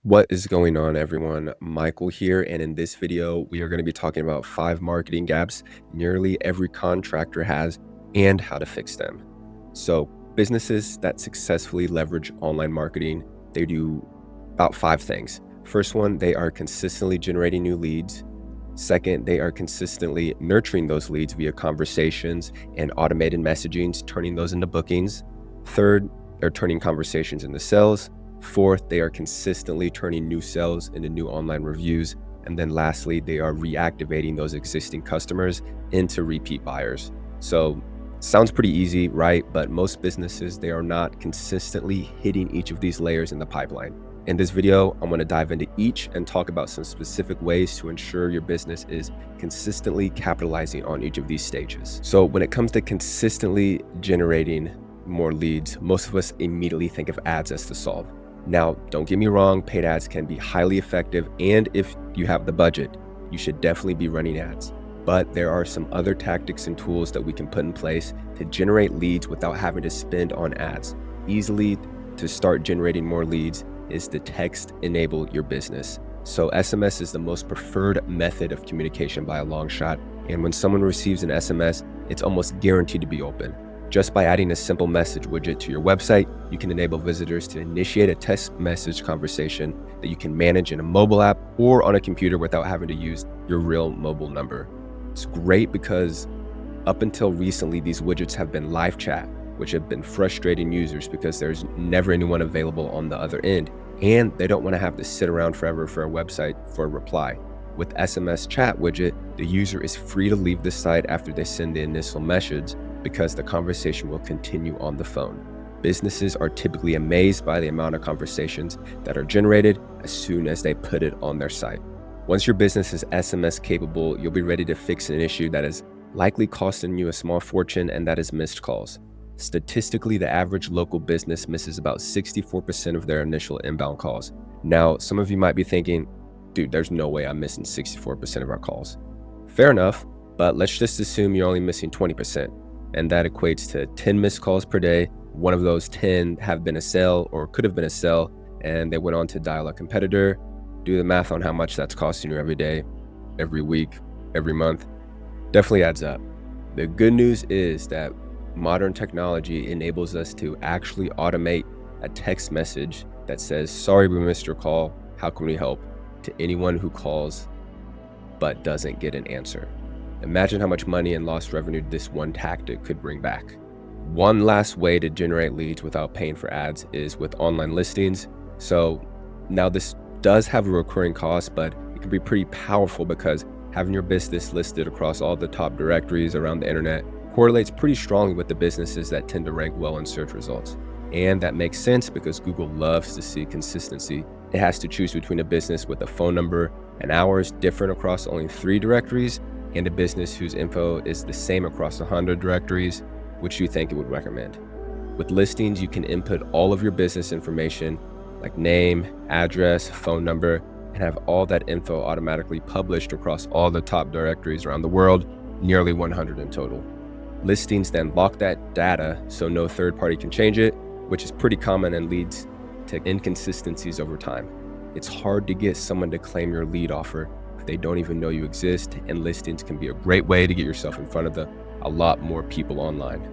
What is going on, everyone? Michael here, and in this video, we are going to be talking about 5 marketing gaps nearly every contractor has and how to fix them. So, businesses that successfully leverage online marketing, they do about 5 things. First one, they are consistently generating new leads. Second, they are consistently nurturing those leads via conversations and automated messagings, turning those into bookings. Third, they're turning conversations into sales. Fourth, they are consistently turning new sales into new online reviews. And then lastly, they are reactivating those existing customers into repeat buyers. So sounds pretty easy, right? But most businesses, they are not consistently hitting each of these layers in the pipeline. In this video, I'm going to dive into each and talk about some specific ways to ensure your business is consistently capitalizing on each of these stages. So when it comes to consistently generating more leads, most of us immediately think of ads as the solve. Now, don't get me wrong, paid ads can be highly effective, and if you have the budget, you should definitely be running ads. But there are some other tactics and tools that we can put in place to generate leads without having to spend on ads. Easily to start generating more leads is to text enable your business. So SMS is the most preferred method of communication by a long shot, and when someone receives an SMS, it's almost guaranteed to be open. Just by adding a simple message widget to your website, you can enable visitors to initiate a text message conversation that you can manage in a mobile app or on a computer without having to use your real mobile number. It's great because up until recently, these widgets have been live chat, which have been frustrating users because there's never anyone available on the other end, and they don't want to have to sit around forever for a website for a reply. With SMS chat widget, the user is free to leave the site after they send the initial message, because the conversation will continue on the phone. Businesses are typically amazed by the amount of conversations that are generated as soon as they put it on their site. Once your business is SMS capable, you'll be ready to fix an issue that is likely costing you a small fortune, and that is missed calls. Statistically, the average local business misses about 64% of their initial inbound calls. Now, some of you might be thinking, dude, there's no way I'm missing 64% of our calls. Fair enough, but let's just assume you're only missing 20%. And that equates to 10 missed calls per day. One of those 10 have been a sale or could have been a sell, and they went on to dial a competitor. Do the math on how much that's costing you every day, every week, every month. Definitely adds up. The good news is that modern technology enables us to actually automate a text message that says, "Sorry we missed your call, how can we help?" to anyone who calls but doesn't get an answer. Imagine how much money and lost revenue this one tactic could bring back. One last way to generate leads without paying for ads is with online listings. So now this does have a recurring cost, but it can be pretty powerful because having your business listed across all the top directories around the internet correlates pretty strongly with the businesses that tend to rank well in search results. And that makes sense because Google loves to see consistency. It has to choose between a business with a phone number and hours different across only 3 directories and a business whose info is the same across 100 directories, which you think it would recommend. With listings, you can input all of your business information like name, address, phone number, and have all that info automatically published across all the top directories around the world, nearly 100 in total. Listings then lock that data so no third party can change it, which is pretty common and leads to inconsistencies over time. It's hard to get someone to claim your lead offer if they don't even know you exist, and listings can be a great way to get yourself in front of a lot more people online.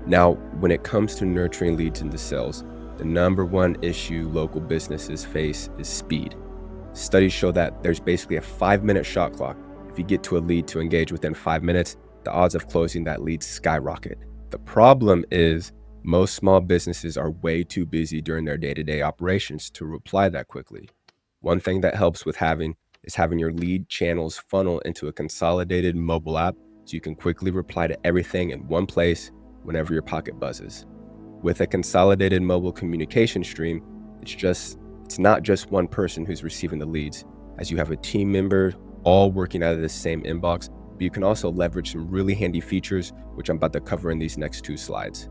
Now, when it comes to nurturing leads into sales, the number one issue local businesses face is speed. Studies show that there's basically a 5-minute shot clock. If you get to a lead to engage within 5 minutes, the odds of closing that lead skyrocket. The problem is most small businesses are way too busy during their day-to-day operations to reply that quickly. One thing that helps with having your lead channels funnel into a consolidated mobile app so you can quickly reply to everything in one place whenever your pocket buzzes. With a consolidated mobile communication stream, it's not just one person who's receiving the leads, as you have a team member all working out of the same inbox, but you can also leverage some really handy features, which I'm about to cover in these next 2 slides.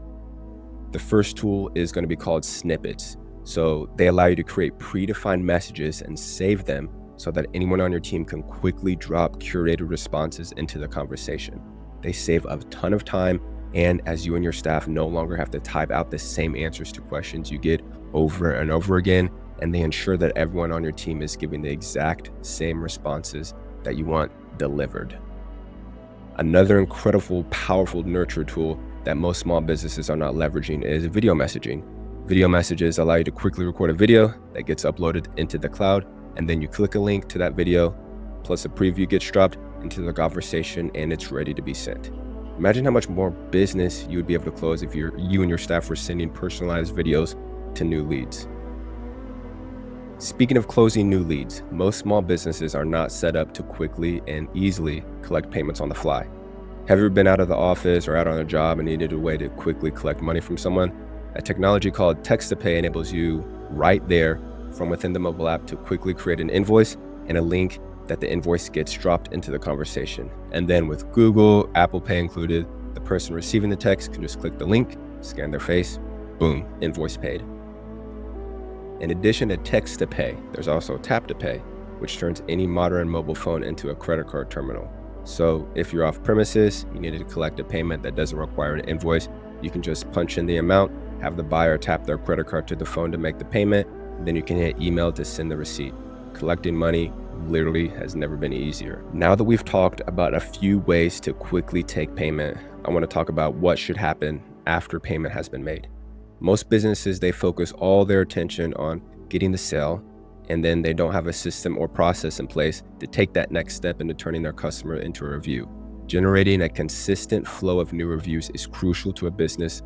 The first tool is going to be called snippets. So they allow you to create predefined messages and save them so that anyone on your team can quickly drop curated responses into the conversation. They save a ton of time, and as you and your staff no longer have to type out the same answers to questions you get over and over again, and they ensure that everyone on your team is giving the exact same responses that you want delivered. Another incredible, powerful nurture tool that most small businesses are not leveraging is video messaging. Video messages allow you to quickly record a video that gets uploaded into the cloud, and then you click a link to that video, plus a preview gets dropped into the conversation, and it's ready to be sent. Imagine how much more business you would be able to close if you and your staff were sending personalized videos to new leads. Speaking of closing new leads, most small businesses are not set up to quickly and easily collect payments on the fly. Have you ever been out of the office or out on a job and needed a way to quickly collect money from someone? A technology called text-to-pay enables you right there from within the mobile app to quickly create an invoice and a link that the invoice gets dropped into the conversation. And then with Google, Apple Pay included, the person receiving the text can just click the link, scan their face, boom, invoice paid. In addition to text to pay, there's also tap to pay, which turns any modern mobile phone into a credit card terminal. So if you're off premises, you needed to collect a payment that doesn't require an invoice, you can just punch in the amount, have the buyer tap their credit card to the phone to make the payment, then you can hit email to send the receipt. Collecting money literally has never been easier. Now that we've talked about a few ways to quickly take payment, I want to talk about what should happen after payment has been made. Most businesses, they focus all their attention on getting the sale, and then they don't have a system or process in place to take that next step into turning their customer into a review. Generating a consistent flow of new reviews is crucial to a business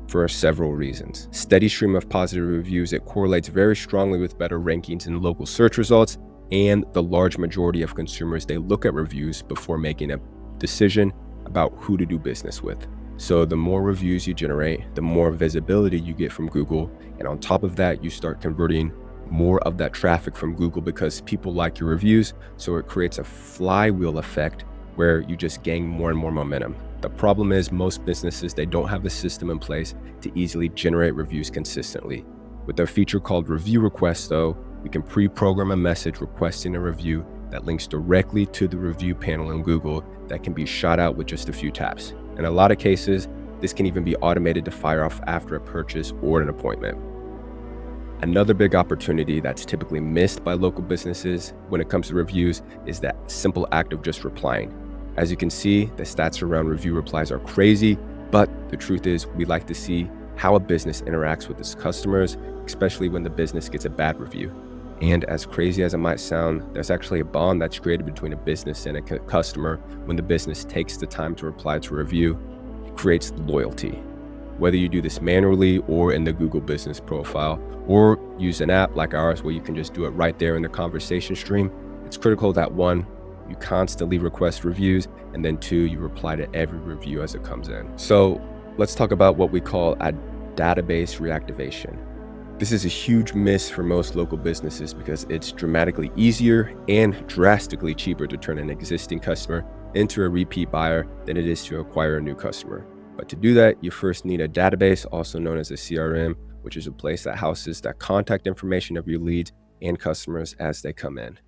for several reasons. Steady stream of positive reviews, it correlates very strongly with better rankings in local search results, and the large majority of consumers, they look at reviews before making a decision about who to do business with. So the more reviews you generate, the more visibility you get from Google. And on top of that, you start converting more of that traffic from Google because people like your reviews. So it creates a flywheel effect where you just gain more and more momentum. The problem is most businesses, they don't have a system in place to easily generate reviews consistently. With our feature called Review Request though, we can pre-program a message requesting a review that links directly to the review panel in Google that can be shot out with just a few taps. In a lot of cases, this can even be automated to fire off after a purchase or an appointment. Another big opportunity that's typically missed by local businesses when it comes to reviews is that simple act of just replying. As you can see, the stats around review replies are crazy, but the truth is we like to see how a business interacts with its customers, especially when the business gets a bad review. And as crazy as it might sound, there's actually a bond that's created between a business and a customer when the business takes the time to reply to a review. It creates loyalty. Whether you do this manually or in the Google business profile, or use an app like ours where you can just do it right there in the conversation stream, it's critical that one, you constantly request reviews, and then two, you reply to every review as it comes in. So let's talk about what we call a database reactivation. This is a huge miss for most local businesses because it's dramatically easier and drastically cheaper to turn an existing customer into a repeat buyer than it is to acquire a new customer. But to do that, you first need a database, also known as a CRM, which is a place that houses that contact information of your leads and customers as they come in.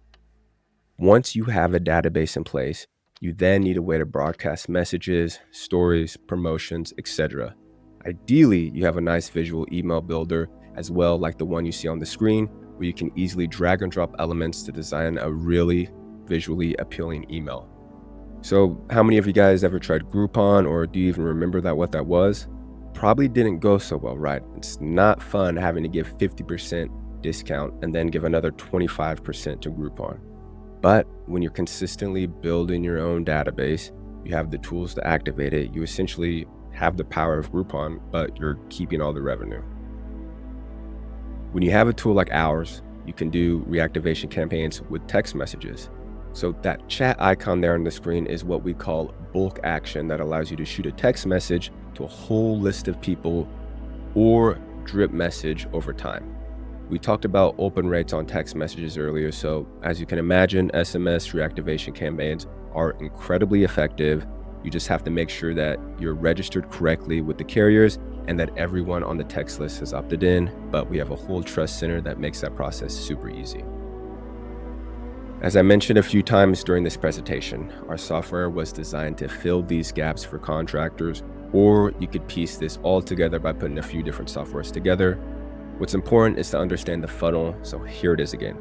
Once you have a database in place, you then need a way to broadcast messages, stories, promotions, etc. Ideally, you have a nice visual email builder as well, like the one you see on the screen, where you can easily drag and drop elements to design a really visually appealing email. So how many of you guys ever tried Groupon, or do you even remember what that was? Probably didn't go so well, right? It's not fun having to give 50% discount and then give another 25% to Groupon. But when you're consistently building your own database, you have the tools to activate it, you essentially have the power of Groupon, but you're keeping all the revenue. When you have a tool like ours, you can do reactivation campaigns with text messages. So that chat icon there on the screen is what we call bulk action that allows you to shoot a text message to a whole list of people or drip message over time. We talked about open rates on text messages earlier, so as you can imagine, SMS reactivation campaigns are incredibly effective. You just have to make sure that you're registered correctly with the carriers and that everyone on the text list has opted in, but we have a whole trust center that makes that process super easy. As I mentioned a few times during this presentation, our software was designed to fill these gaps for contractors, or you could piece this all together by putting a few different softwares together. What's important is to understand the funnel. So here it is again.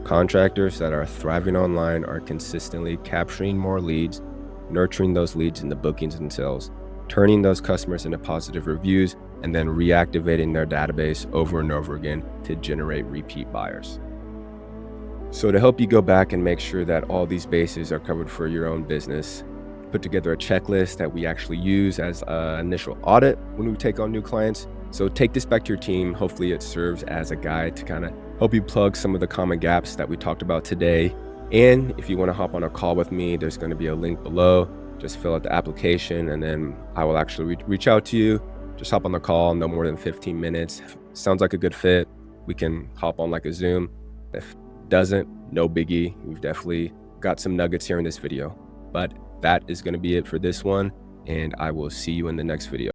Contractors that are thriving online are consistently capturing more leads, nurturing those leads into bookings and sales, turning those customers into positive reviews, and then reactivating their database over and over again to generate repeat buyers. So to help you go back and make sure that all these bases are covered for your own business, put together a checklist that we actually use as an initial audit when we take on new clients. So take this back to your team. Hopefully it serves as a guide to kind of help you plug some of the common gaps that we talked about today. And if you want to hop on a call with me, there's going to be a link below. Just fill out the application and then I will actually reach out to you. Just hop on the call, no more than 15 minutes. Sounds like a good fit. We can hop on like a Zoom. If doesn't, no biggie. We've definitely got some nuggets here in this video. But that is going to be it for this one, and I will see you in the next video.